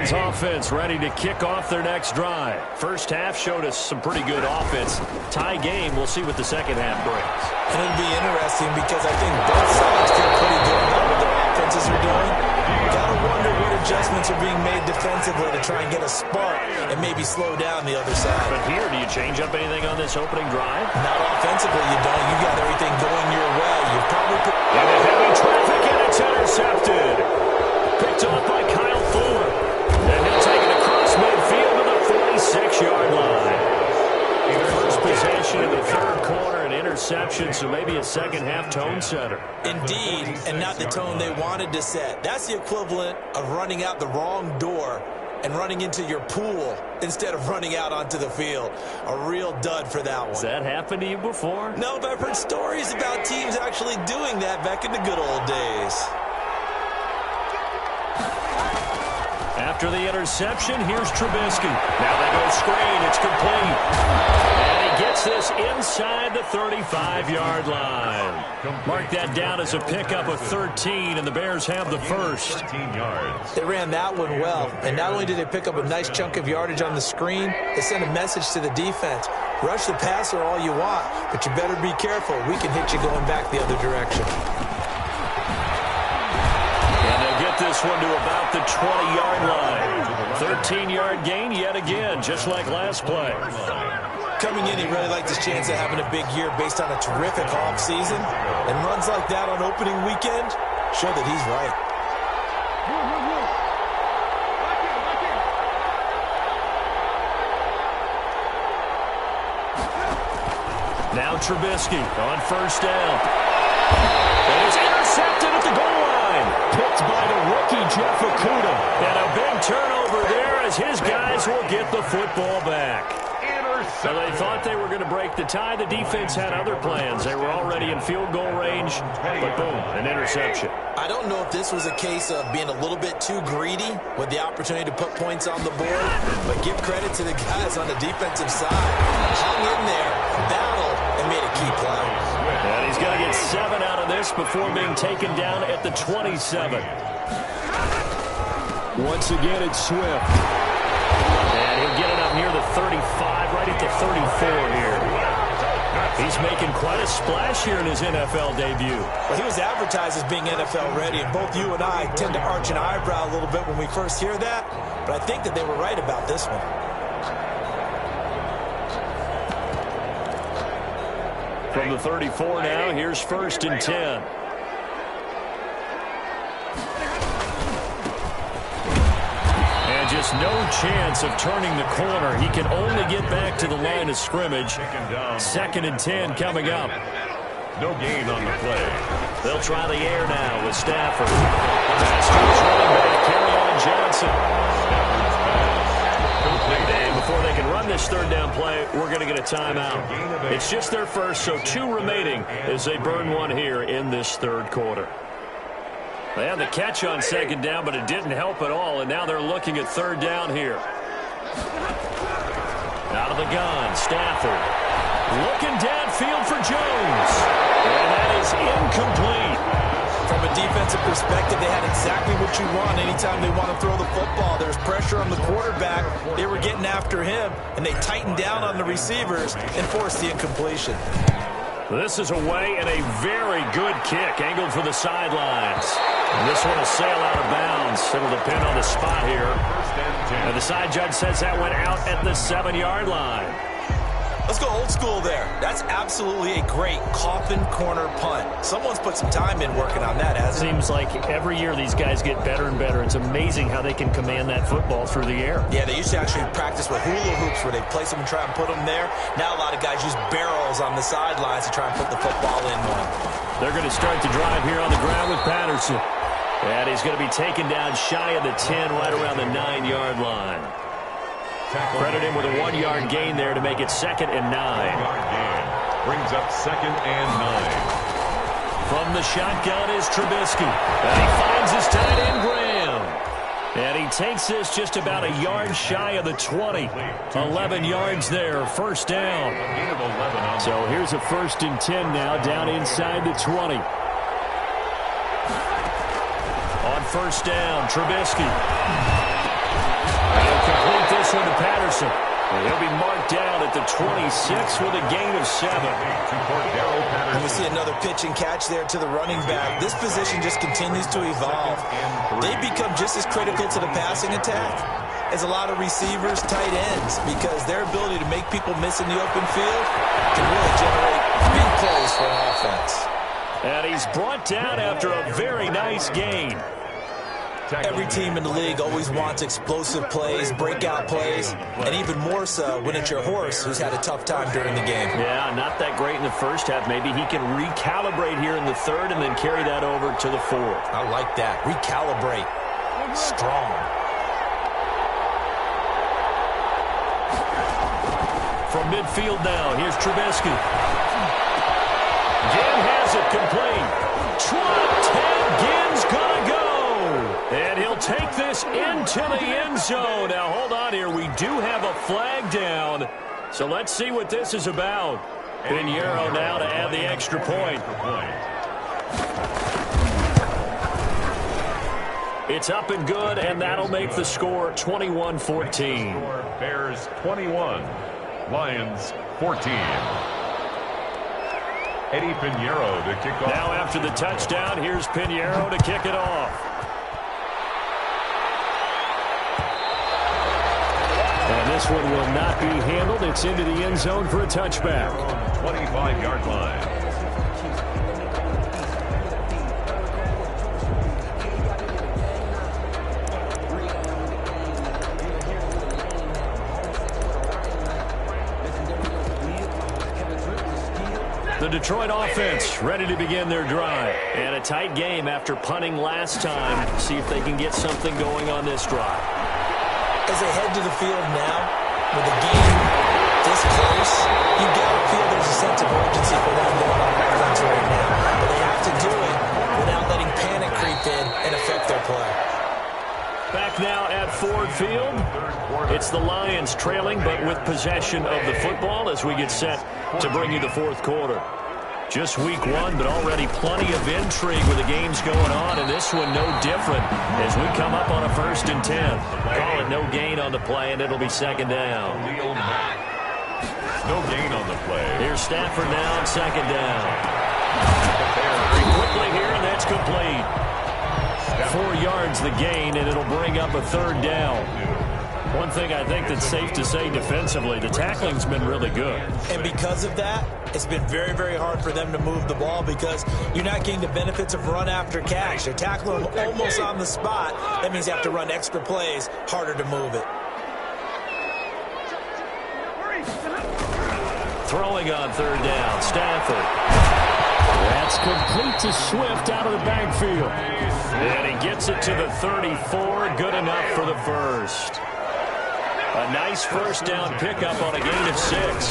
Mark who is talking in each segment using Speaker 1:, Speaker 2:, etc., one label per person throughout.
Speaker 1: Lions offense ready to kick off their next drive. First half showed us some pretty good offense. Tie game. We'll see what the second half brings.
Speaker 2: And it'll be interesting because I think both sides feel pretty good about what their offenses are doing. Gotta wonder what adjustments are being made defensively to try and get a spark and maybe slow down the other side.
Speaker 1: But here, do you change up anything on this opening drive?
Speaker 2: Not offensively, you don't. You got everything going your way. You've probably put...
Speaker 1: And the heavy traffic, and it's intercepted. Picked off by Kyle Fuller. And he'll take it across midfield to the 46-yard line. First possession of the third quarter, an interception, so maybe a second-half tone setter.
Speaker 2: Indeed, and not the tone they wanted to set. That's the equivalent of running out the wrong door and running into your pool instead of running out onto the field. A real dud for that one.
Speaker 1: Has that happened to you before?
Speaker 2: No, but I've heard stories about teams actually doing that back in the good old days.
Speaker 1: After the interception, here's Trubisky. Now they go screen. It's complete. And he gets this inside the 35-yard line. Mark that down as a pickup of 13, and the Bears have the first.
Speaker 3: 13 yards.
Speaker 2: They ran that one well, and not only did they pick up a nice chunk of yardage on the screen, they sent a message to the defense. Rush the passer all you want, but you better be careful. We can hit you going back the other direction.
Speaker 1: This one to about the 20-yard line. 13-yard gain yet again, just like last play.
Speaker 2: Coming in, he really liked his chance of having a big year based on a terrific offseason. And runs like that on opening weekend show that he's right.
Speaker 1: Now Trubisky on first down. And it's intercepted at the goal line. Picked by the rookie, Jeff Okudah. And a big turnover there as his guys will get the football back. So they thought they were going to break the tie. The defense had other plans. They were already in field goal range, but boom, an interception.
Speaker 2: I don't know if this was a case of being a little bit too greedy with the opportunity to put points on the board, but give credit to the guys on the defensive side. Hung in there, battled, and made a key play.
Speaker 1: And he's going to get 7 out of this before being taken down at the 27. Once again, it's Swift. And he'll get it up near the 35, right at the 34 here. He's making quite a splash here in his NFL debut.
Speaker 2: Well, he was advertised as being NFL ready, and both you and I tend to arch an eyebrow a little bit when we first hear that, but I think that they were right about this one.
Speaker 1: From the 34 now, here's 1st and 10. And just no chance of turning the corner. He can only get back to the line of scrimmage. 2nd and 10 coming up.
Speaker 3: No gain on the play.
Speaker 1: They'll try the air now with Stafford. Pass comes running back, Kerryon Johnson. And before they can run this third down play, we're going to get a timeout. It's just their first, so 2 remaining as they burn one here in this third quarter. They had the catch on 2nd down, but it didn't help at all, and now they're looking at 3rd down here. Out of the gun, Stafford. Looking downfield for Jones. And that is incomplete.
Speaker 2: From a defensive perspective, they had exactly what you want anytime they want to throw the football. There's pressure on the quarterback. They were getting after him, and they tightened down on the receivers and forced the incompletion.
Speaker 1: This is away and a very good kick, angled for the sidelines. And this one will sail out of bounds. It'll depend on the spot here. And the side judge says that went out at the 7-yard line.
Speaker 2: Let's go old school there. That's absolutely a great coffin corner punt. Someone's put some time in working on that, hasn't it?
Speaker 1: Seems like every year these guys get better and better. It's amazing how they can command that football through the air.
Speaker 2: Yeah, they used to actually practice with hula hoops where they place them and try and put them there. Now a lot of guys use barrels on the sidelines to try and put the football in one.
Speaker 1: They're going to start the drive here on the ground with Patterson. And he's going to be taken down shy of the 10, right around the 9-yard line. Credit him with a 1-yard gain there to make it 2nd and 9.
Speaker 3: Brings up 2nd and 9.
Speaker 1: From the shotgun is Trubisky. And he finds his tight end, Graham. And he takes this just about a yard shy of the 20. 11 yards there, 1st down. So here's a 1st and 10 now, down inside the 20. On 1st down, Trubisky. this one to Patterson. And he'll be marked down at the 26 with a gain of 7.
Speaker 2: And we see another pitch and catch there to the running back. This position just continues to evolve. They become just as critical to the passing attack as a lot of receivers, tight ends, because their ability to make people miss in the open field can really generate big plays for an offense.
Speaker 1: And he's brought down after a very nice gain.
Speaker 2: Every team in the league always wants explosive plays, breakout plays, and even more so when it's your horse who's had a tough time during the game.
Speaker 1: Yeah, not that great in the first half. Maybe he can recalibrate here in the third and then carry that over to the fourth.
Speaker 2: I like that. Recalibrate. Strong.
Speaker 1: From midfield now, here's Trubisky. Ginn has it complete. 10, Ginn's gonna go. And he'll take this into the end zone. Now, hold on here. We do have a flag down. So let's see what this is about. Pinheiro now to add the extra point. It's up and good, and that'll make the score 21-14.
Speaker 3: Bears 21, Lions 14. Eddie Pinheiro to kick off.
Speaker 1: Now after the touchdown, here's Pinheiro to kick it off. And this one will not be handled. It's into the end zone for a touchback.
Speaker 3: 25-yard line.
Speaker 1: The Detroit offense ready to begin their drive. And a tight game after punting last time. See if they can get something going on this drive.
Speaker 2: As they head to the field now, with the game this close, you got to feel there's a sense of urgency for them going on offense right now. But they have to do it without letting panic creep in and affect their play.
Speaker 1: Back now at Ford Field. It's the Lions trailing, but with possession of the football as we get set to bring you the fourth quarter. Just week one, but already plenty of intrigue with the games going on, and this one no different as we come up on a 1st and 10. Call it no gain on the play, and it'll be second down.
Speaker 3: No gain on the play.
Speaker 1: Here's Stafford now on second down. Very quickly here, and that's complete. 4 yards the gain, and it'll bring up a third down. One thing I think that's safe to say defensively, the tackling's been really good.
Speaker 2: And because of that, it's been very, very hard for them to move the ball because you're not getting the benefits of run after catch. They're tackling them almost on the spot. That means you have to run extra plays, harder to move it.
Speaker 1: Throwing on third down, Stafford. That's complete to Swift out of the backfield. And he gets it to the 34, good enough for the first. A nice first down pickup on a gain of 6.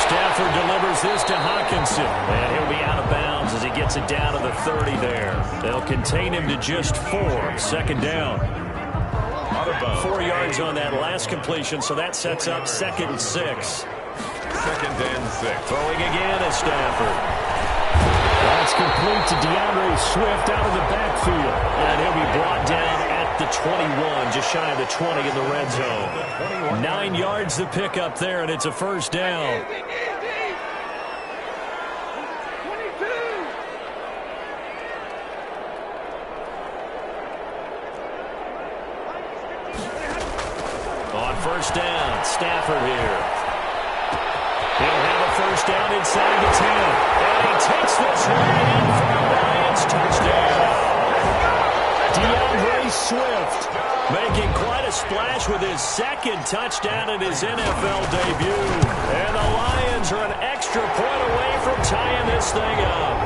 Speaker 1: Stafford delivers this to Hawkinson. And he'll be out of bounds as he gets it down to the 30 there. They'll contain him to just 4. Second down. 4 yards on that last completion, so that sets up 2nd and 6.
Speaker 3: 2nd and 6.
Speaker 1: Throwing again is Stafford. That's complete to DeAndre Swift out of the backfield. And he'll be brought down at the 21, just shy of the 20 in the red zone. 9 yards to pick up there, and it's a first down. On first down, Stafford here. He'll have a first down inside the 10. And he takes this right in for the Lions touchdown. DeAndre Swift making quite a splash with his 2nd touchdown in his NFL debut. And the Lions are an extra point away from tying this thing up.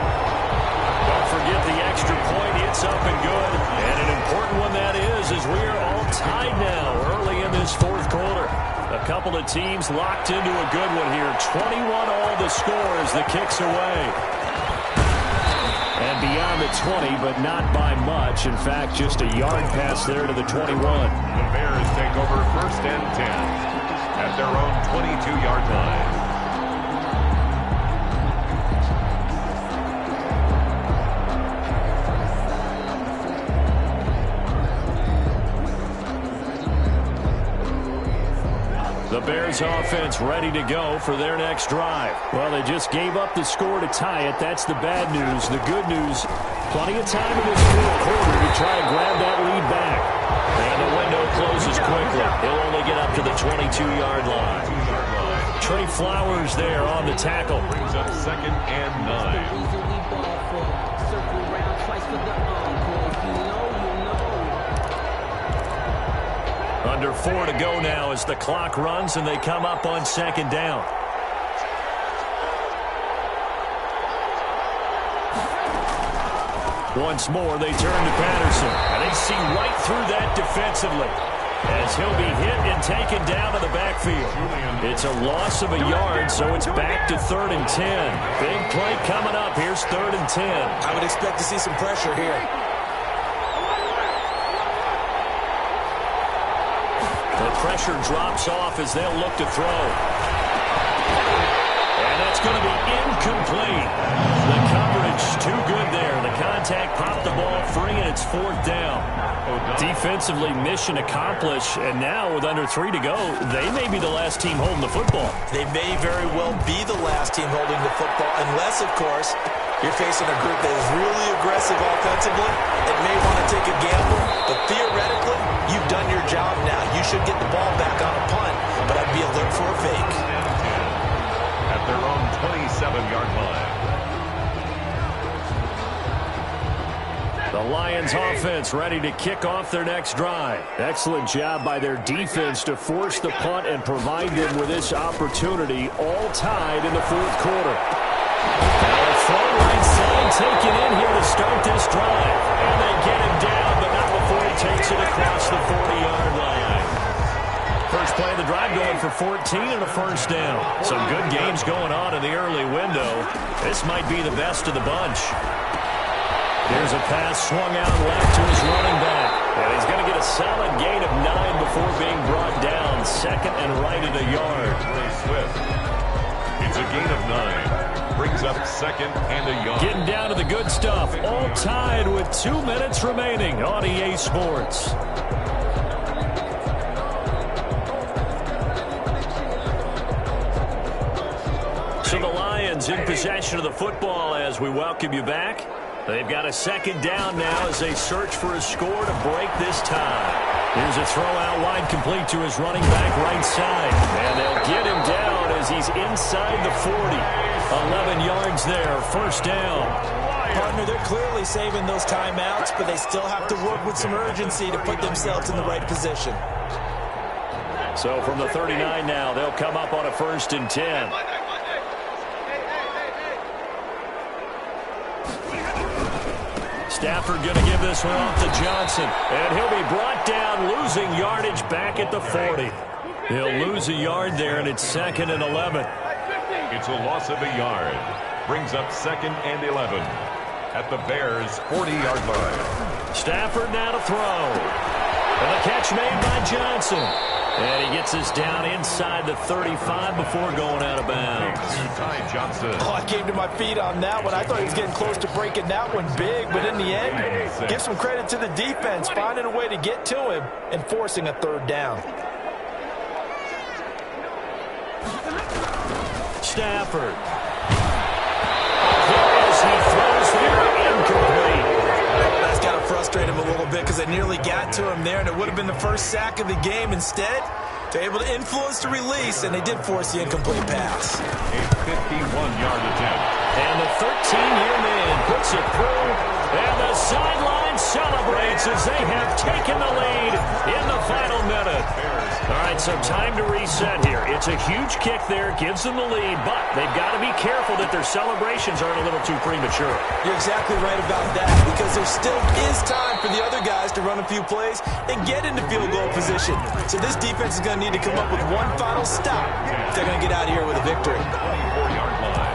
Speaker 1: Don't forget the extra point. It's up and good. And an important one that is, as we are all tied now early in this fourth quarter. A couple of teams locked into a good one here. 21 all the score as the kick's away. And beyond the 20, but not by much. In fact, just a yard pass there to the 21.
Speaker 3: The Bears take over 1st and 10 at their own 22-yard line.
Speaker 1: The Bears offense ready to go for their next drive. Well, they just gave up the score to tie it. That's the bad news. The good news, plenty of time in this fourth quarter to try and grab that lead back. And the window closes quickly. He'll only get up to the 22-yard line. Trey Flowers there on the tackle.
Speaker 3: Brings up 2nd and 9.
Speaker 1: Under 4 to go now as the clock runs and they come up on 2nd down. Once more, they turn to Patterson. And they see right through that defensively as he'll be hit and taken down to the backfield. It's a loss of a yard, so it's back to 3rd and 10. Big play coming up. Here's 3rd and 10.
Speaker 2: I would expect to see some pressure here.
Speaker 1: The pressure drops off as they'll look to throw. And that's going to be incomplete. The coverage too good there. The contact popped the ball free, and it's 4th down. Defensively, mission accomplished. And now with under 3 to go, they may be the last team holding the football.
Speaker 2: They may very well be the last team holding the football, unless, of course, you're facing a group that is really aggressive offensively and may want to take a gamble. But theoretically, you've done your job now. You should get the ball back on a punt, but I'd be alert for a fake.
Speaker 3: At their own 27-yard line.
Speaker 1: The Lions offense ready to kick off their next drive. Excellent job by their defense to force the punt and provide them with this opportunity, all tied in the fourth quarter. Now a throw right side taken in here to start this drive. And they get him down, but not before he takes it across the 40-yard line. First play of the drive going for 14 and a first down. Some good games going on in the early window. This might be the best of the bunch. Here's a pass swung out left to his running back. And he's going to get a solid gain of 9 before being brought down. 2nd and right at a yard.
Speaker 3: Swift. It's a gain of 9. Brings up 2nd and a yard.
Speaker 1: Getting down to the good stuff. All tied with 2 minutes remaining on EA Sports. So the Lions in possession of the football as we welcome you back. They've got a 2nd down now as they search for a score to break this tie. Here's a throw out wide complete to his running back right side. And they'll get him down as he's inside the 40. 11 yards there, first down.
Speaker 2: Partner, they're clearly saving those timeouts, but they still have to work with some urgency to put themselves in the right position.
Speaker 1: So from the 39 now, they'll come up on a 1st and 10. Stafford going to give this one off to Johnson. And he'll be brought down, losing yardage back at the 40. He'll lose a yard there, and it's 2nd and 11.
Speaker 3: It's a loss of a yard. Brings up 2nd and 11. At the Bears' 40-yard line. Stafford
Speaker 1: now to throw. And the catch made by Johnson. And he gets us down inside the 35 before going out of bounds.
Speaker 3: Johnson.
Speaker 2: Oh, I came to my feet on that one. I thought he was getting close to breaking that one big, but in the end, give some credit to the defense, finding a way to get to him and forcing a 3rd down.
Speaker 1: Stafford. As he throws there, incomplete.
Speaker 2: That's got to frustrate him a little bit because they nearly got to him there, and it would have been the first sack of the game. Instead, they're able to influence the release, and they did force the incomplete pass.
Speaker 3: A 51-yard attempt.
Speaker 1: And the 13-year man puts it through, and the sideline celebrates as they have taken the lead in the final minute. All right, so time to reset here. It's a huge kick there, gives them the lead, but they've got to be careful that their celebrations aren't a little too premature.
Speaker 2: You're exactly right about that, because there still is time for the other guys to run a few plays and get into field goal position. So this defense is going to need to come up with one final stop if they're going to get out of here with a victory.
Speaker 3: 24-yard line.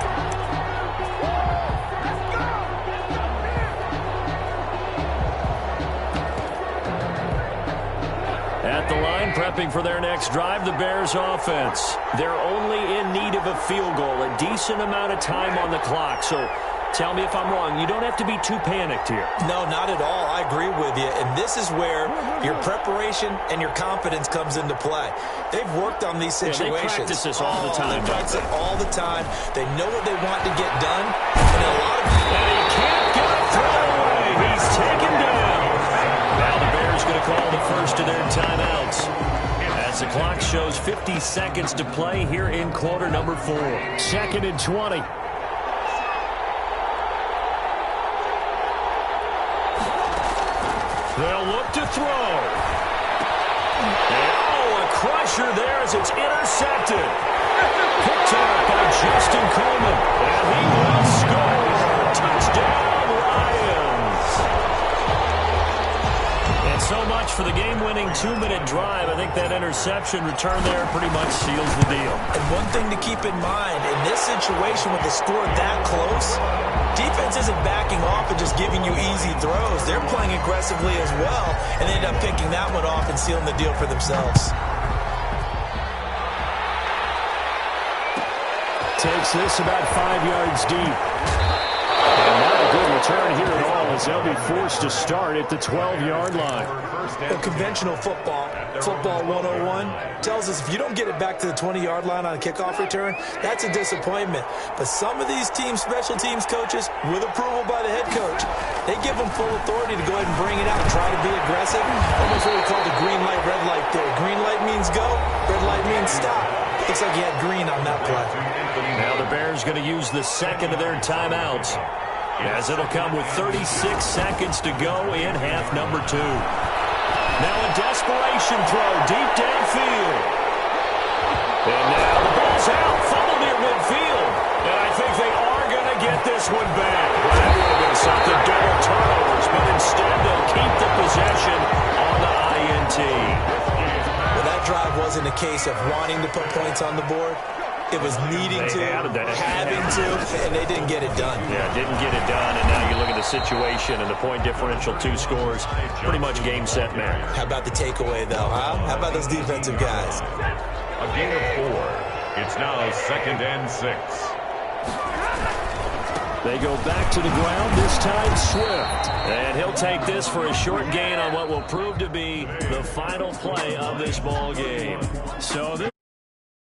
Speaker 1: At the line, prepping for their next drive, the Bears offense. They're only in need of a field goal, a decent amount of time on the clock. So Tell me if I'm wrong. You don't have to be too panicked here.
Speaker 2: No, not at all. I agree with you. And this is where your preparation and your confidence comes into play. They've worked on these situations.
Speaker 1: Yeah, they practice this all the time.
Speaker 2: They practice it all the time. They know what they want to get done. And a lot of
Speaker 1: and he can't get a throw away. He's taken down. Now the Bears going to call the first of their timeouts. As the clock shows 50 seconds to play here in quarter number 4. 2nd and 20. They'll look to throw. Oh, a crusher there as it's intercepted. Picked up by Justin Coleman. And he will score. Touchdown, Lions. And so much for the game-winning 2-minute drive. I think that interception return there pretty much seals the deal.
Speaker 2: And one thing to keep in mind, in this situation with the score that close, defense isn't backing off and just giving you easy throws. They're playing aggressively as well, and they end up picking that one off and sealing the deal for themselves.
Speaker 1: Takes this about 5 yards deep. And not a good return here at all as they'll be forced to start at the 12-yard line.
Speaker 2: Well, conventional football 101, tells us if you don't get it back to the 20-yard line on a kickoff return, that's a disappointment. But some of these teams, special teams coaches, with approval by the head coach, they give them full authority to go ahead and bring it out and try to be aggressive. Almost what we call the green light, red light there. Green light means go, red light means stop. Looks like he had green on that play.
Speaker 1: Now the Bears going to use the second of their timeouts, as it'll come with 36 seconds to go in half number 2. Now a desperation throw deep downfield. And now the ball's out, fumbled near midfield. And I think they are going to get this one back. Well, that would have been something, double turnovers, but instead they'll keep the possession on the INT.
Speaker 2: Well, that drive wasn't a case of wanting to put points on the board. It was needing to, having to, and they didn't get it done.
Speaker 1: Yeah, didn't get it done, and now you look at the situation and the point differential, 2 scores, pretty much game, set, match.
Speaker 2: How about the takeaway, though, huh? How about those defensive guys?
Speaker 3: A gain of 4. It's now 2nd and 6.
Speaker 1: They go back to the ground, this time Swift. And he'll take this for a short gain on what will prove to be the final play of this ball game. So this